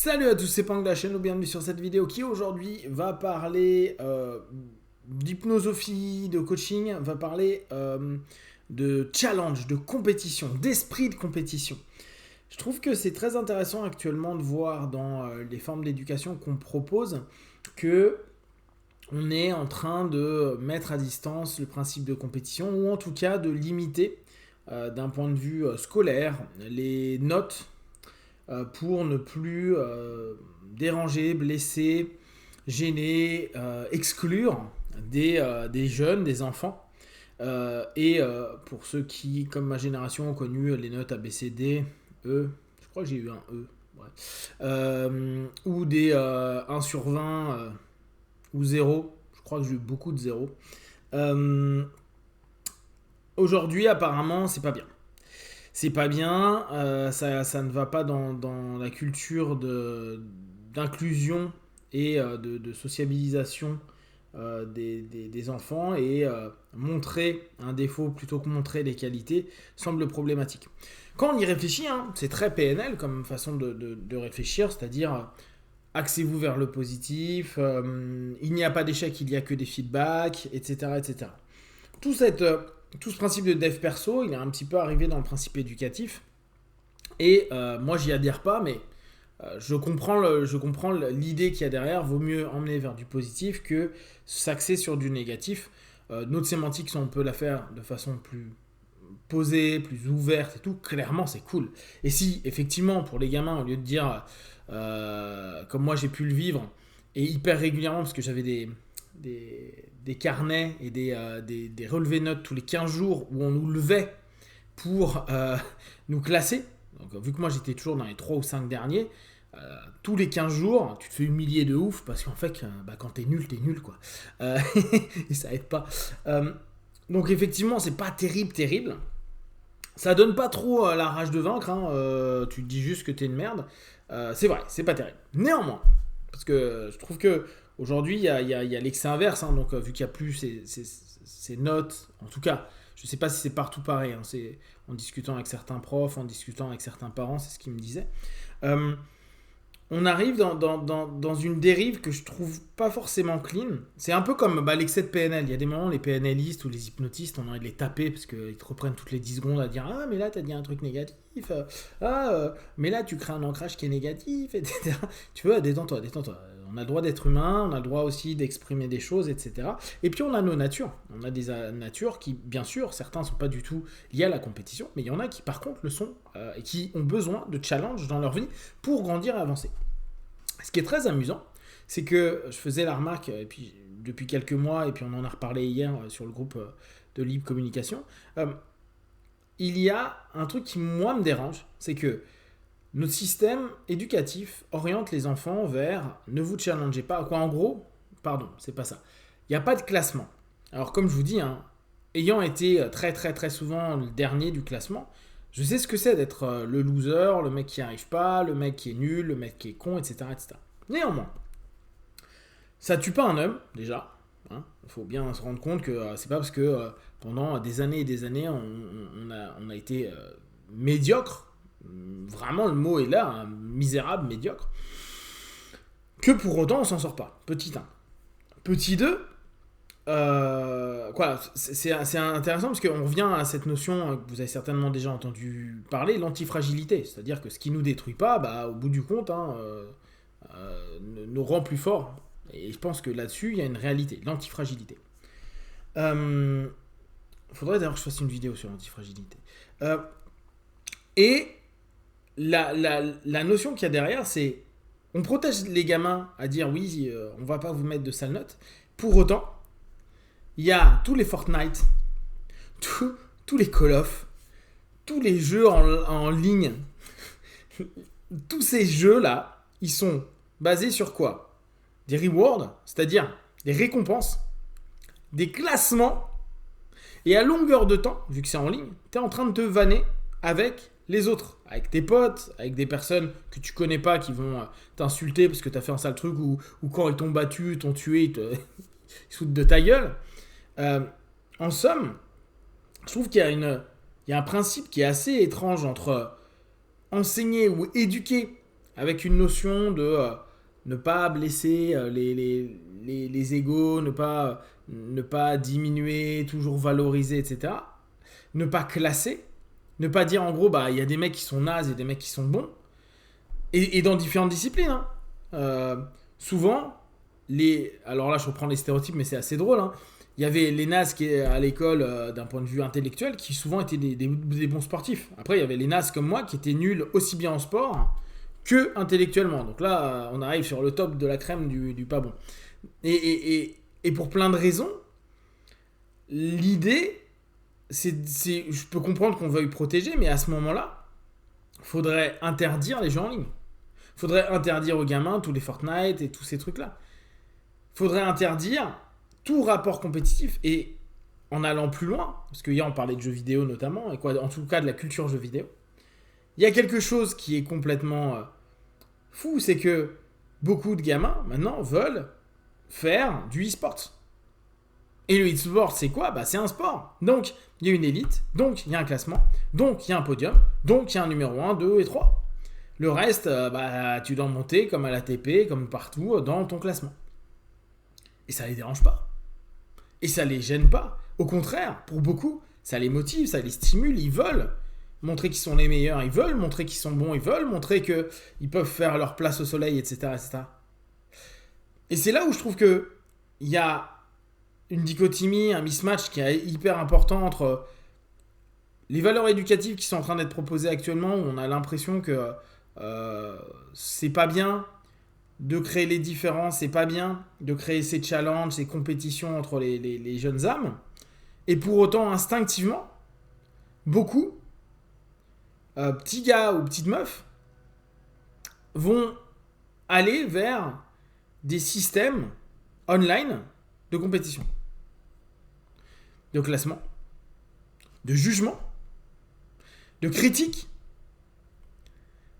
Salut à tous, c'est Pang de la chaîne, bienvenue sur cette vidéo qui aujourd'hui va parler d'hypnosophie, de coaching, va parler de challenge, de compétition, d'esprit de compétition. Je trouve que c'est très intéressant actuellement de voir dans les formes d'éducation qu'on propose que on est en train de mettre à distance le principe de compétition ou en tout cas de limiter d'un point de vue scolaire les notes pour ne plus déranger, blesser, gêner, exclure des jeunes, des enfants. Pour ceux qui, comme ma génération, ont connu les notes A, B, C, D, E, je crois que j'ai eu un E, ouais. Ou des 1 sur 20 ou 0, je crois que j'ai eu beaucoup de 0. Aujourd'hui, apparemment, c'est pas bien. C'est pas bien, ça ne va pas dans la culture d'inclusion et de sociabilisation des enfants et montrer un défaut plutôt que montrer les qualités semble problématique. Quand on y réfléchit, hein, c'est très PNL comme façon de réfléchir, c'est-à-dire axez-vous vers le positif, il n'y a pas d'échec, il n'y a que des feedbacks, etc. etc. Tout ce principe de dev perso, il est un petit peu arrivé dans le principe éducatif. Et moi, j'y adhère pas, mais je comprends l'idée qu'il y a derrière. Vaut mieux emmener vers du positif que s'axer sur du négatif. Notre sémantique, si on peut la faire de façon plus posée, plus ouverte et tout, clairement, c'est cool. Et si, effectivement, pour les gamins, au lieu de dire, comme moi j'ai pu le vivre, et hyper régulièrement, parce que j'avais des carnets et des relevés notes tous les 15 jours où on nous levait pour nous classer. Donc, vu que moi j'étais toujours dans les 3 ou 5 derniers, tous les 15 jours, tu te fais humilier de ouf parce qu'en fait, quand t'es nul quoi. Et ça aide pas. Donc, effectivement, c'est pas terrible. Ça donne pas trop la rage de vaincre, hein. Tu te dis juste que t'es une merde. C'est vrai, c'est pas terrible. Néanmoins, parce que je trouve que aujourd'hui, il y a l'excès inverse, hein, donc vu qu'il n'y a plus ces notes, en tout cas, je ne sais pas si c'est partout pareil, hein, c'est en discutant avec certains profs, en discutant avec certains parents, c'est ce qu'ils me disaient. On arrive dans une dérive que je trouve pas forcément clean. C'est un peu comme l'excès de PNL. Il y a des moments, les PNListes ou les hypnotistes, on a envie de les taper parce qu'ils te reprennent toutes les 10 secondes à dire « Ah, mais là, t'as dit un truc négatif. Mais là, tu crées un ancrage qui est négatif, etc. » Tu vois, détends-toi. On a le droit d'être humain, on a le droit aussi d'exprimer des choses, etc. Et puis, on a nos natures. On a des natures qui, bien sûr, certains ne sont pas du tout liés à la compétition, mais il y en a qui, par contre, le sont et qui ont besoin de challenge dans leur vie pour grandir et avancer. Ce qui est très amusant, c'est que je faisais la remarque et puis, depuis quelques mois, et puis on en a reparlé hier sur le groupe de Libre Communication, il y a un truc qui, moi, me dérange, c'est que notre système éducatif oriente les enfants vers ne vous challengez pas. Quoi, en gros, pardon, c'est pas ça. Il n'y a pas de classement. Alors, comme je vous dis, hein, ayant été très souvent le dernier du classement, je sais ce que c'est d'être le loser, le mec qui n'y arrive pas, le mec qui est nul, le mec qui est con, etc. Néanmoins, ça tue pas un homme, déjà. Il faut bien se rendre compte que c'est pas parce que pendant des années et des années, on a été médiocre, vraiment le mot est là, hein, misérable, médiocre, que pour autant on s'en sort pas. Petit 1. Petit 2, c'est intéressant parce qu'on revient à cette notion que vous avez certainement déjà entendu parler, l'antifragilité. C'est-à-dire que ce qui ne nous détruit pas, au bout du compte, nous rend plus forts. Et je pense que là-dessus, il y a une réalité, l'antifragilité. Faudrait d'ailleurs que je fasse une vidéo sur l'antifragilité. Et la notion qu'il y a derrière, c'est on protège les gamins à dire oui, on va pas vous mettre de sales notes. Pour autant, il y a tous les Fortnite, tous les Call of, tous les jeux en ligne. Tous ces jeux-là, ils sont basés sur quoi ? Des rewards, c'est-à-dire des récompenses, des classements. Et à longueur de temps, vu que c'est en ligne, tu es en train de te vanner avec les autres, avec tes potes, avec des personnes que tu connais pas qui vont t'insulter parce que tu as fait un sale truc ou quand ils t'ont battu, t'ont tué, ils se foutent de ta gueule. En somme, je trouve qu'il y a un principe qui est assez étrange entre enseigner ou éduquer avec une notion de ne pas blesser les égos, ne pas diminuer, toujours valoriser, etc. Ne pas classer, ne pas dire en gros, bah il y a des mecs qui sont nazes et des mecs qui sont bons, et dans différentes disciplines. Souvent, alors là je reprends les stéréotypes, mais c'est assez drôle, il y avait les nazes qui, à l'école, d'un point de vue intellectuel, qui souvent étaient des bons sportifs. Après, il y avait les nazes comme moi qui étaient nuls aussi bien en sport que intellectuellement. Donc là, on arrive sur le top de la crème du pas bon. Et pour plein de raisons, l'idée, je peux comprendre qu'on veuille protéger, mais à ce moment-là, il faudrait interdire les jeux en ligne. Il faudrait interdire aux gamins tous les Fortnite et tous ces trucs-là. Il faudrait interdire tout rapport compétitif, et en allant plus loin, parce que hier on parlait de jeux vidéo notamment, et en tout cas de la culture jeux vidéo, il y a quelque chose qui est complètement fou, c'est que beaucoup de gamins maintenant veulent faire du e-sport. Et le e-sport, c'est quoi ? Bah, c'est un sport. Donc, il y a une élite, donc il y a un classement, donc il y a un podium, donc il y a un numéro 1, 2 et 3. Le reste, tu dois monter comme à l'ATP, comme partout, dans ton classement. Et ça les dérange pas. Et ça les gêne pas. Au contraire, pour beaucoup, ça les motive, ça les stimule. Ils veulent montrer qu'ils sont les meilleurs, ils veulent montrer qu'ils sont bons, ils veulent montrer qu'ils peuvent faire leur place au soleil, etc., etc. Et c'est là où je trouve qu'il y a une dichotomie, un mismatch qui est hyper important entre les valeurs éducatives qui sont en train d'être proposées actuellement, où on a l'impression que c'est pas bien de créer les différences, c'est pas bien de créer ces challenges, ces compétitions entre les jeunes âmes. Et pour autant, instinctivement, beaucoup, petits gars ou petites meufs, vont aller vers des systèmes online de compétition, de classement, de jugement, de critique,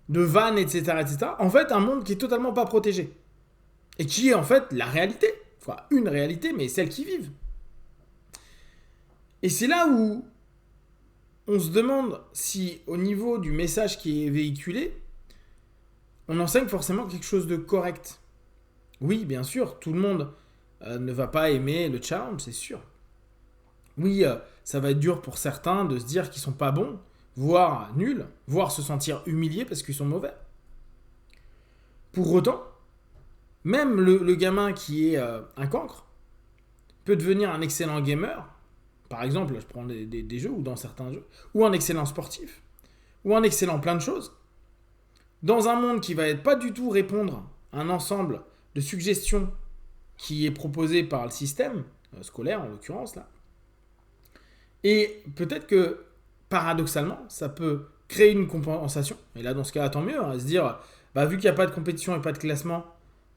de vannes, etc., etc. En fait, un monde qui est totalement pas protégé. Et qui est en fait la réalité. Enfin, une réalité, mais celle qui vivent. Et c'est là où on se demande si, au niveau du message qui est véhiculé, on enseigne forcément quelque chose de correct. Oui, bien sûr, tout le monde ne va pas aimer le challenge, c'est sûr. Oui, ça va être dur pour certains de se dire qu'ils sont pas bons, voire nuls, voire se sentir humiliés parce qu'ils sont mauvais. Pour autant, même le gamin qui est un cancre peut devenir un excellent gamer. Par exemple, je prends des jeux ou dans certains jeux, ou un excellent sportif, ou un excellent plein de choses. Dans un monde qui va être pas du tout répondre à un ensemble de suggestions qui est proposé par le système scolaire en l'occurrence là. Et peut-être que paradoxalement, ça peut créer une compensation. Et là, dans ce cas, tant mieux. Se dire, vu qu'il n'y a pas de compétition et pas de classement,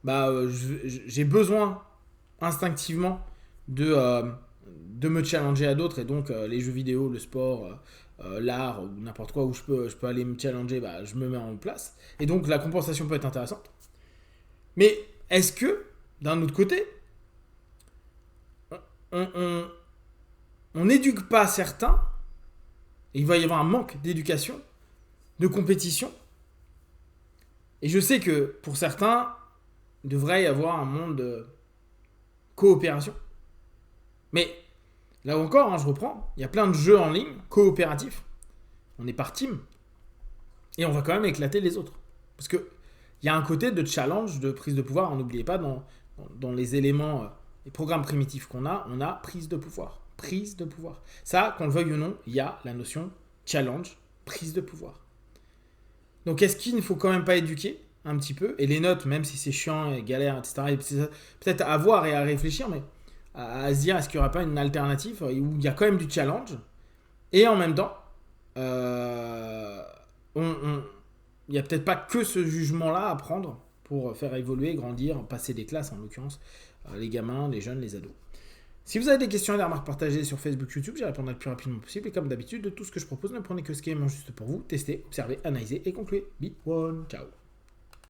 j'ai besoin instinctivement de me challenger à d'autres. Et donc, les jeux vidéo, le sport, l'art ou n'importe quoi où je peux aller me challenger, je me mets en place. Et donc, la compensation peut être intéressante. Mais est-ce que, d'un autre côté, on n'éduque pas certains, et il va y avoir un manque d'éducation, de compétition. Et je sais que pour certains, il devrait y avoir un monde de coopération. Mais là encore, je reprends, il y a plein de jeux en ligne coopératifs. On est par team. Et on va quand même éclater les autres. Parce qu'il y a un côté de challenge, de prise de pouvoir. N'oubliez pas, dans les éléments, les programmes primitifs qu'on a, on a prise de pouvoir. Prise de pouvoir. Ça, qu'on le veuille ou non, il y a la notion challenge, prise de pouvoir. Donc est-ce qu'il ne faut quand même pas éduquer un petit peu ? Et les notes, même si c'est chiant et galère, etc., peut-être à voir et à réfléchir, mais à se dire, est-ce qu'il n'y aura pas une alternative où il y a quand même du challenge, et en même temps, il n'y a peut-être pas que ce jugement-là à prendre pour faire évoluer, grandir, passer des classes, en l'occurrence, les gamins, les jeunes, les ados. Si vous avez des questions et des remarques partagées sur Facebook, YouTube, j'y répondrai le plus rapidement possible. Et comme d'habitude, de tout ce que je propose, ne prenez que ce qui est juste pour vous. Testez, observez, analysez et concluez. Be one. Ciao.